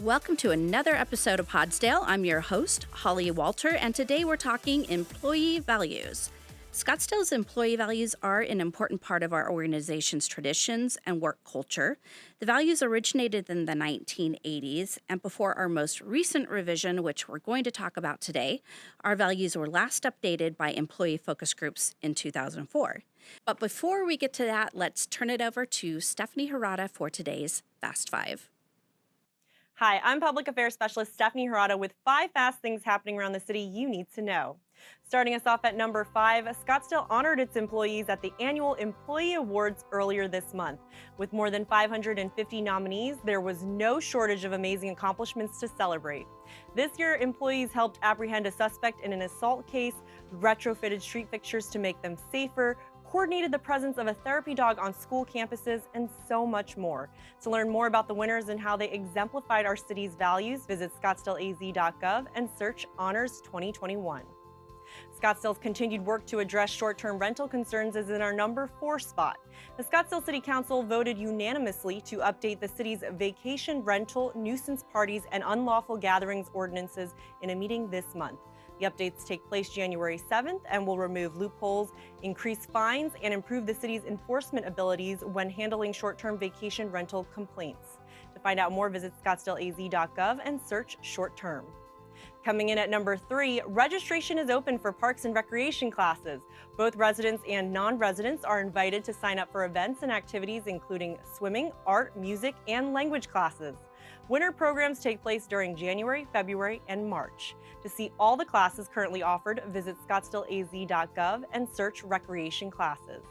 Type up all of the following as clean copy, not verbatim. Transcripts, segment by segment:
Welcome to another episode of Podsdale. I'm your host, Holly Walter, and today we're talking employee values. Scottsdale's employee values are an important part of our organization's traditions and work culture. The values originated in the 1980s, and before our most recent revision, which we're going to talk about today, our values were last updated by employee focus groups in 2004. But before we get to that, let's turn it over to Stephanie Harada for today's Fast Five. Hi, I'm Public Affairs Specialist Stephanie Harada with 5 fast things happening around the city you need to know. Starting us off at number 5, Scottsdale honored its employees at the annual Employee Awards earlier this month. With more than 550 nominees, there was no shortage of amazing accomplishments to celebrate. This year, employees helped apprehend a suspect in an assault case, retrofitted street fixtures to make them safer, coordinated the presence of a therapy dog on school campuses, and so much more. To learn more about the winners and how they exemplified our city's values, visit scottsdaleaz.gov and search Honors 2021. Scottsdale's continued work to address short-term rental concerns is in our number 4 spot. The Scottsdale City Council voted unanimously to update the city's vacation rental, nuisance parties, and unlawful gatherings ordinances in a meeting this month. The updates take place January 7th and will remove loopholes, increase fines, and improve the city's enforcement abilities when handling short-term vacation rental complaints. To find out more, visit scottsdaleaz.gov and search short-term. Coming in at number 3, registration is open for parks and recreation classes. Both residents and non-residents are invited to sign up for events and activities including swimming, art, music, and language classes. Winter programs take place during January, February, and March. To see all the classes currently offered, visit scottsdaleaz.gov and search recreation classes.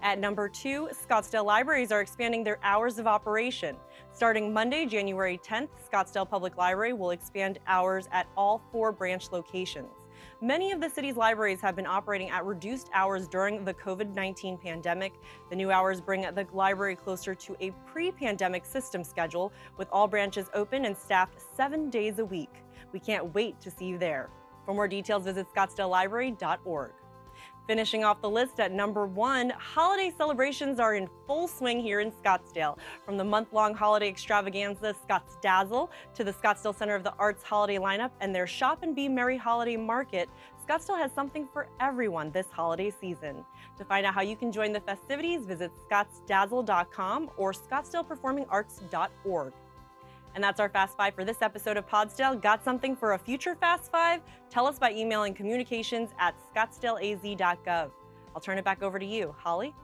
At number 2, Scottsdale libraries are expanding their hours of operation. Starting Monday, January 10th, Scottsdale Public Library will expand hours at all 4 branch locations. Many of the city's libraries have been operating at reduced hours during the COVID-19 pandemic. The new hours bring the library closer to a pre-pandemic system schedule, with all branches open and staffed 7 days a week. We can't wait to see you there. For more details, visit scottsdalelibrary.org. Finishing off the list at number 1, holiday celebrations are in full swing here in Scottsdale. From the month-long holiday extravaganza Scottsdazzle to the Scottsdale Center of the Arts holiday lineup and their Shop and Be Merry holiday market, Scottsdale has something for everyone this holiday season. To find out how you can join the festivities, visit scottsdazzle.com or scottsdaleperformingarts.org. And that's our Fast 5 for this episode of Podsdale. Got something for a future Fast 5? Tell us by emailing communications@scottsdaleaz.gov. I'll turn it back over to you, Holly.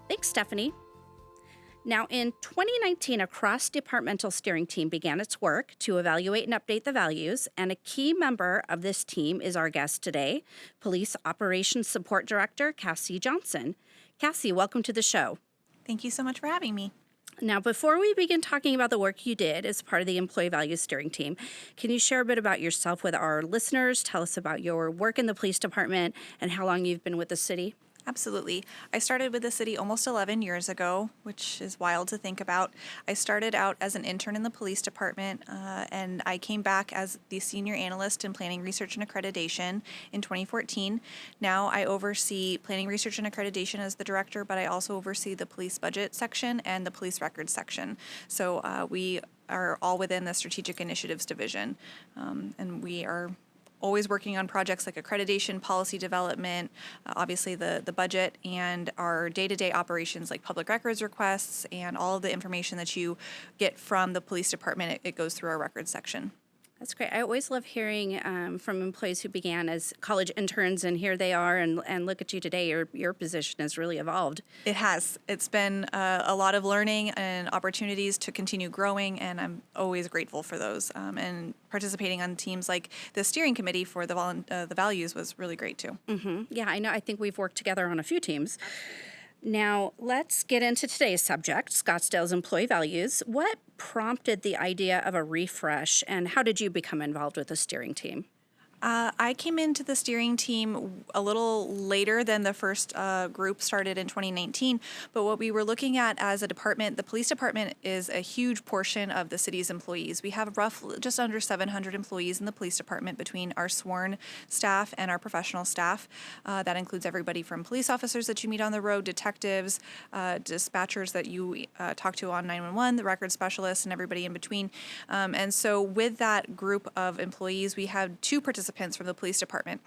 Thanks, Stephanie. Now, in 2019, a cross-departmental steering team began its work to evaluate and update the values, and a key member of this team is our guest today, Police Operations Support Director Cassie Johnson. Cassie, welcome to the show. Thank you so much for having me. Now, before we begin talking about the work you did as part of the Employee Values Steering Team, can you share a bit about yourself with our listeners? Tell us about your work in the police department and how long you've been with the city. Absolutely. I started with the city almost 11 years ago, which is wild to think about. I started out as an intern in the police department, and I came back as the senior analyst in planning, research, and accreditation in 2014. Now I oversee planning, research, and accreditation as the director, but I also oversee the police budget section and the police records section. So we are all within the strategic initiatives division, and we are always working on projects like accreditation, policy development, obviously the budget, and our day-to-day operations like public records requests and all of the information that you get from the police department. It goes through our records section. That's great. I always love hearing from employees who began as college interns, and here they are, and look at you today. Your position has really evolved. It has. It's been a lot of learning and opportunities to continue growing, and I'm always grateful for those. And participating on teams like the steering committee for the values was really great too. Mm-hmm. Yeah, I know. I think we've worked together on a few teams. Now, let's get into today's subject, Scottsdale's employee values. What prompted the idea of a refresh, and how did you become involved with the steering team? I came into the steering team a little later than the first group started in 2019, but what we were looking at as a department, the police department is a huge portion of the city's employees. We have roughly just under 700 employees in the police department between our sworn staff and our professional staff. That includes everybody from police officers that you meet on the road, detectives, dispatchers that you talk to on 911, the record specialists, and everybody in between. And so with that group of employees, we had two participants from the police department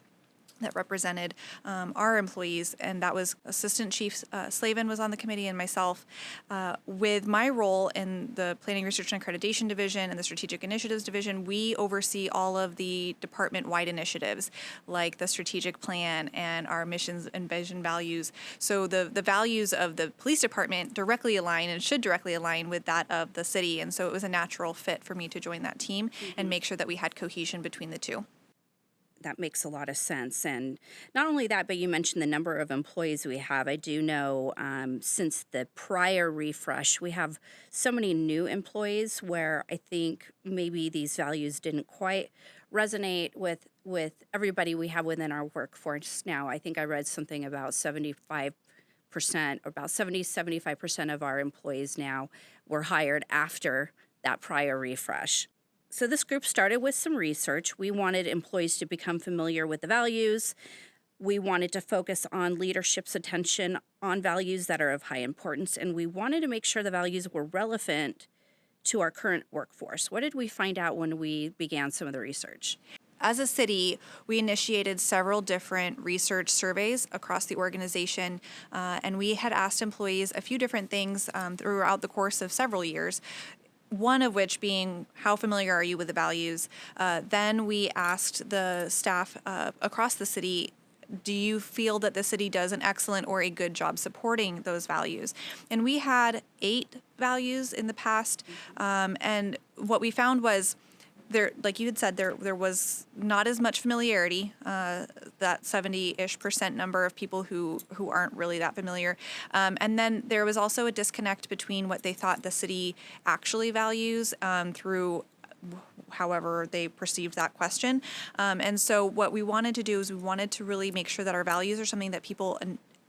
that represented our employees, and that was Assistant Chief Slavin was on the committee, and myself. With my role in the Planning, Research, and Accreditation Division and the Strategic Initiatives Division, we oversee all of the department-wide initiatives, like the strategic plan and our missions and vision values. So the values of the police department directly align and should directly align with that of the city, and so it was a natural fit for me to join that team and make sure that we had cohesion between the two. That makes a lot of sense. And not only that, but you mentioned the number of employees we have. I do know since the prior refresh, we have so many new employees where I think maybe these values didn't quite resonate with everybody we have within our workforce now. I think I read something about 75%, about 75% of our employees now were hired after that prior refresh. So this group started with some research. We wanted employees to become familiar with the values. We wanted to focus on leadership's attention on values that are of high importance, and we wanted to make sure the values were relevant to our current workforce. What did we find out when we began some of the research? As a city, we initiated several different research surveys across the organization, and we had asked employees a few different things throughout the course of several years. One of which being, how familiar are you with the values? Then we asked the staff across the city, do you feel that the city does an excellent or a good job supporting those values? And we had 8 values in the past, and what we found was there, like you had said, there was not as much familiarity, that 70-ish% number of people who aren't really that familiar. And then there was also a disconnect between what they thought the city actually values through however they perceived that question. And so what we wanted to do is we wanted to really make sure that our values are something that people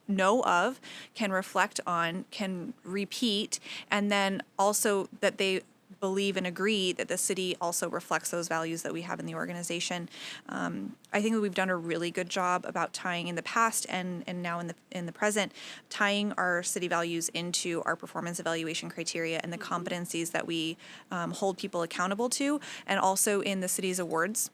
know of, can reflect on, can repeat, and then also that they believe and agree that the city also reflects those values that we have in the organization. I think that we've done a really good job about tying in the past and now in the present, tying our city values into our performance evaluation criteria and the competencies that we hold people accountable to, and also in the city's awards.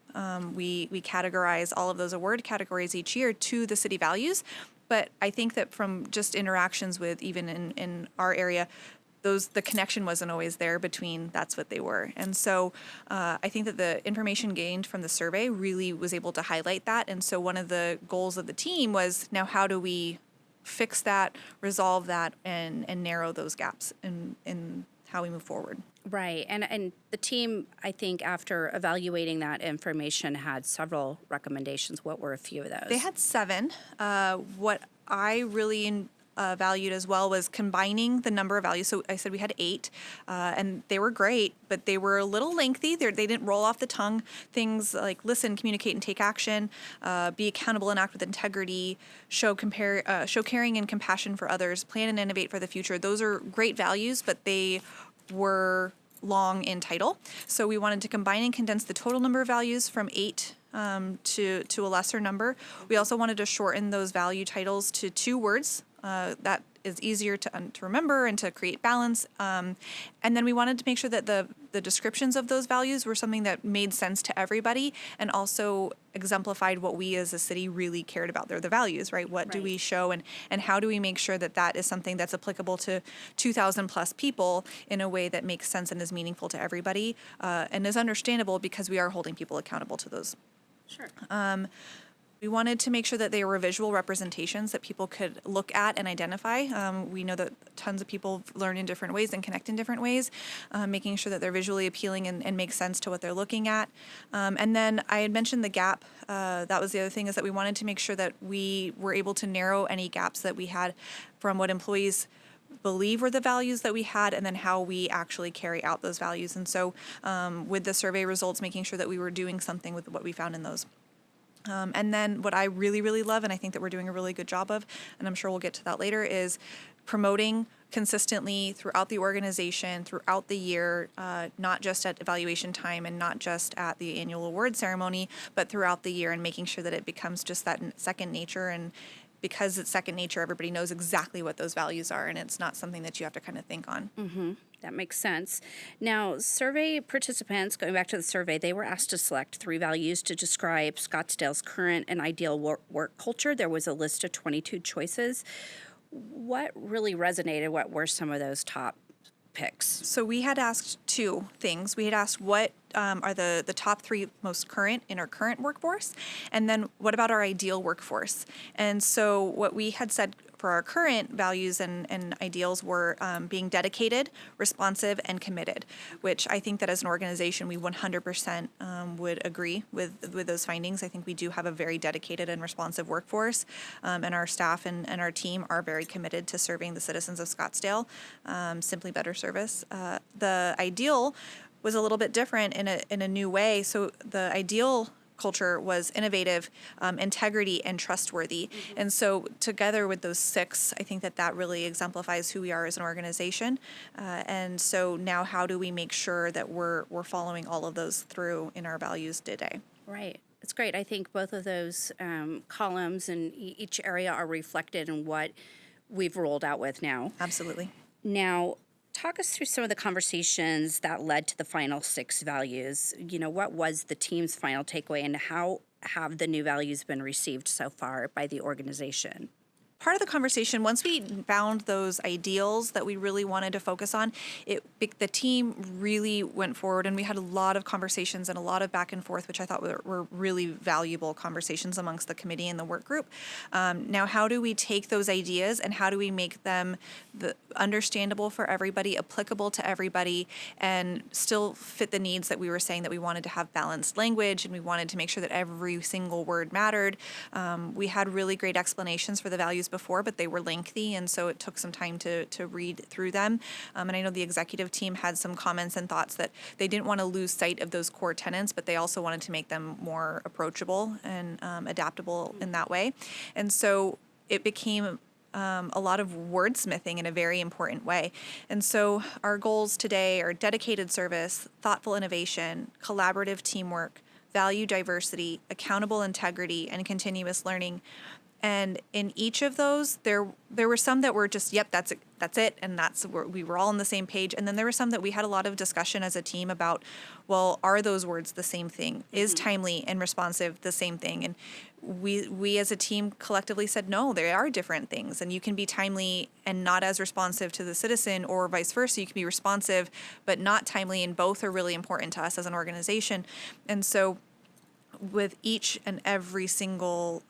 We categorize all of those award categories each year to the city values, but I think that from just interactions with even in our area, the connection wasn't always there between that's what they were. And so I think that the information gained from the survey really was able to highlight that. And so one of the goals of the team was, now how do we fix that, resolve that, and narrow those gaps in how we move forward? Right. And the team, I think, after evaluating that information, had several recommendations. What were a few of those? They had 7. What I really valued as well was combining the number of values. So I said we had 8, and they were great, but they were a little lengthy. They didn't roll off the tongue. Things like listen, communicate, and take action, be accountable and act with integrity, show caring and compassion for others, plan and innovate for the future. Those are great values, but they were long in title. So we wanted to combine and condense the total number of values from 8 to a lesser number. We also wanted to shorten those value titles to 2 words. That is easier to remember and to create balance. And then we wanted to make sure that the descriptions of those values were something that made sense to everybody and also exemplified what we as a city really cared about. They're the values, right? What do we show, and how do we make sure that that is something that's applicable to 2,000 plus people in a way that makes sense and is meaningful to everybody and is understandable because we are holding people accountable to those. Sure. We wanted to make sure that they were visual representations that people could look at and identify. We know that tons of people learn in different ways and connect in different ways, making sure that they're visually appealing and make sense to what they're looking at. And then I had mentioned the gap. That was the other thing, is that we wanted to make sure that we were able to narrow any gaps that we had from what employees believe were the values that we had and then how we actually carry out those values. And so with the survey results, making sure that we were doing something with what we found in those. And then what I really, really love, and I think that we're doing a really good job of, and I'm sure we'll get to that later, is promoting consistently throughout the organization, throughout the year, not just at evaluation time and not just at the annual award ceremony, but throughout the year, and making sure that it becomes just that second nature. And because it's second nature, everybody knows exactly what those values are, and it's not something that you have to kind of think on. Mm-hmm. That makes sense. Now, survey participants, going back to the survey, they were asked to select 3 values to describe Scottsdale's current and ideal work culture. There was a list of 22 choices. What really resonated? What were some of those top picks? So we had asked 2 things. We had asked what are the top 3 most current in our current workforce, and then what about our ideal workforce? And so what we had said for our current values and ideals were being dedicated, responsive, and committed, which I think that as an organization we 100% would agree with those findings. I think we do have a very dedicated and responsive workforce, and our staff and our team are very committed to serving the citizens of Scottsdale, simply better service. The ideal was a little bit different in a new way. So the ideal culture was innovative, integrity, and trustworthy. Mm-hmm. And so together with those 6, I think that really exemplifies who we are as an organization. And so now how do we make sure that we're following all of those through in our values today? Right. It's great. I think both of those columns and each area are reflected in what we've rolled out with now. Absolutely. Now, talk us through some of the conversations that led to the final 6 values. What was the team's final takeaway, and how have the new values been received so far by the organization? Part of the conversation, once we found those ideals that we really wanted to focus on, the team really went forward, and we had a lot of conversations and a lot of back and forth, which I thought were really valuable conversations amongst the committee and the work group. Now, how do we take those ideas and how do we make them understandable for everybody, applicable to everybody, and still fit the needs that we were saying that we wanted to have balanced language and we wanted to make sure that every single word mattered. We had really great explanations for the values before, but they were lengthy, and so it took some time to read through them. And I know the executive team had some comments and thoughts that they didn't want to lose sight of those core tenets, but they also wanted to make them more approachable and adaptable in that way. And so it became a lot of wordsmithing in a very important way. And so our goals today are dedicated service, thoughtful innovation, collaborative teamwork, value diversity, accountable integrity, and continuous learning. And in each of those, there were some that were just, yep, that's it, and we were all on the same page. And then there were some that we had a lot of discussion as a team about, well, are those words the same thing? Mm-hmm. Is timely and responsive the same thing? And we as a team collectively said, no, they are different things. And you can be timely and not as responsive to the citizen, or vice versa. You can be responsive but not timely, and both are really important to us as an organization. And so with each and every single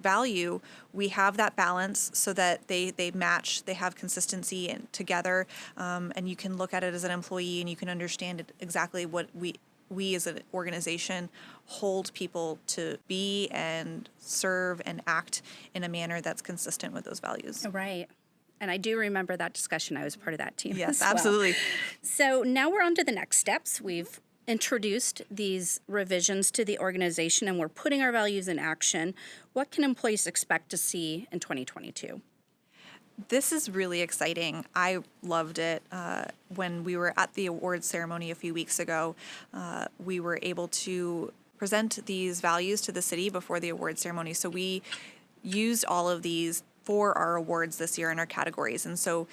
value, we have that balance so that they match, they have consistency and together, and you can look at it as an employee and you can understand exactly what we as an organization hold people to be and serve and act in a manner that's consistent with those values. Right. And I do remember that discussion. I was part of that team. Yes, absolutely. So now we're on to the next steps. We've introduced these revisions to the organization and we're putting our values in action. What can employees expect to see in 2022? This is really exciting. I loved it. When we were at the awards ceremony a few weeks ago, we were able to present these values to the city before the awards ceremony. So we used all of these for our awards this year in our categories. And so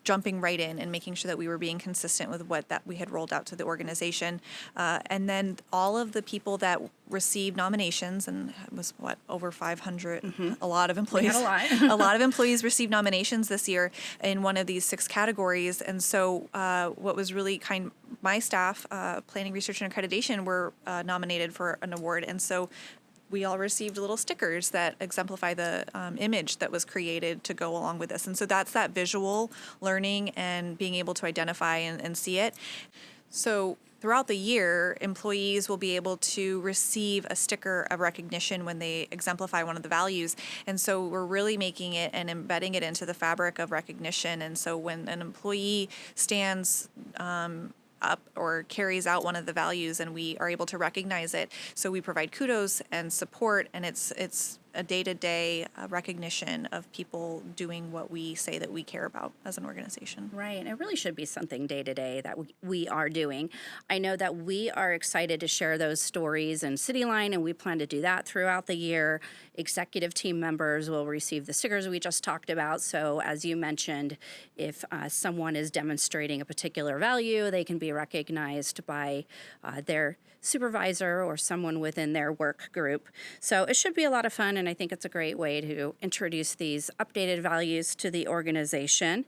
jumping right in and making sure that we were being consistent with what that we had rolled out to the organization. And then all of the people that received nominations, and it was over 500, mm-hmm. A lot of employees. A lot of employees received nominations this year in one of these 6 categories. And so what was really kind, my staff, planning, research, and accreditation were nominated for an award. And so we all received little stickers that exemplify the image that was created to go along with this. And so that's that visual learning and being able to identify and see it. So throughout the year, employees will be able to receive a sticker of recognition when they exemplify one of the values. And so we're really making it and embedding it into the fabric of recognition. And so when an employee stands up or carries out one of the values and we are able to recognize it. So we provide kudos and support, and it's a day-to-day recognition of people doing what we say that we care about as an organization. Right. And it really should be something day-to-day that we are doing. I know that we are excited to share those stories in CityLine, and we plan to do that throughout the year. Executive team members will receive the stickers we just talked about. So as you mentioned, if someone is demonstrating a particular value, they can be recognized by their supervisor or someone within their work group. So it should be a lot of fun, and I think it's a great way to introduce these updated values to the organization.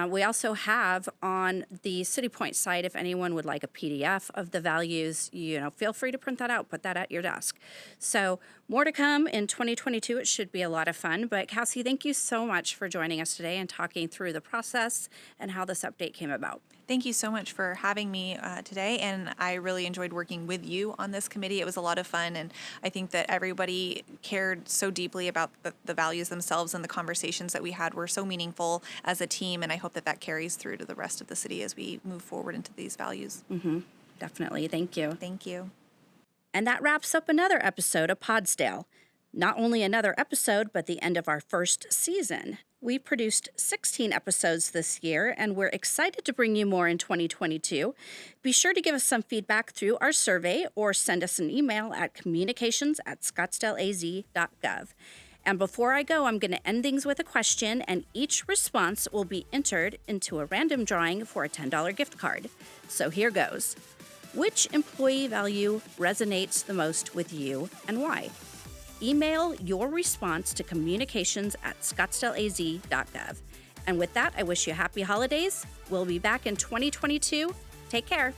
We also have on the City Point site, if anyone would like a PDF of the values, feel free to print that out, put that at your desk. So more to come in 2022. It should be a lot of fun. But Cassie, thank you so much for joining us today and talking through the process and how this update came about. Thank you so much for having me today, and I really enjoyed working with you on this committee. It was a lot of fun, and I think that everybody cared so deeply about the values themselves, and the conversations that we had were so meaningful as a team, and I hope that that carries through to the rest of the city as we move forward into these values. Mm-hmm. Definitely. Thank you. Thank you. And that wraps up another episode of Podsdale. Not only another episode, but the end of our first season. We produced 16 episodes this year, and we're excited to bring you more in 2022. Be sure to give us some feedback through our survey or send us an email at communications@scottsdaleaz.gov. And before I go, I'm going to end things with a question, and each response will be entered into a random drawing for a $10 gift card. So here goes. Which employee value resonates the most with you and why? Email your response to communications@scottsdaleaz.gov. And with that, I wish you happy holidays. We'll be back in 2022. Take care.